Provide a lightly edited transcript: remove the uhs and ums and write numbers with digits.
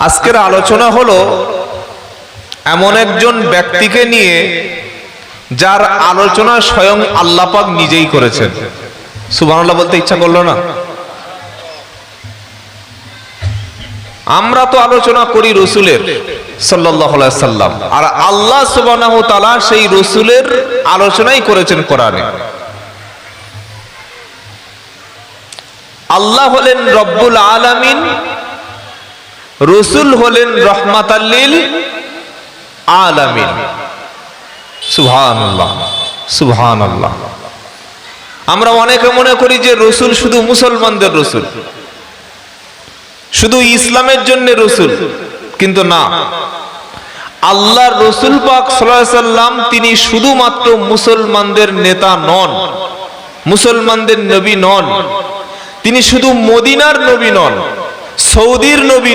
আজকের আলোচনা হলো এমন একজন ব্যক্তিকে নিয়ে যার আলোচনা স্বয়ং আল্লাহ পাক নিজেই করেছেন। সুবহানাল্লাহ বলতে ইচ্ছা করলো না? আমরা তো আলোচনা করি রসুলের সাল্লাল্লাহু আলাইহি সাল্লাম, আর আল্লাহ সুবহানাহু ওয়া তাআলা সেই রসুলের আলোচনাই করেছেন কোরআনে। আল্লাহ হলেন রব্বুল আলামিন, রসুল হলেন রহমাতাল লিল আলামিন। সুবহানাল্লাহ সুবহানাল্লাহ। আমরা অনেকে মনে করি যে রসুল শুধু মুসলমানদের রসুল, শুধু ইসলামের জন্য রসুল, কিন্তু না, আল্লাহর রসুল পাক সাল্লাল্লাহু আলাইহি সাল্লাম তিনি শুধুমাত্র মুসলমানদের নেতা নন, মুসলমানদের নবী নন, তিনি শুধু মদিনার নবী নন, সৌদির নবী নন।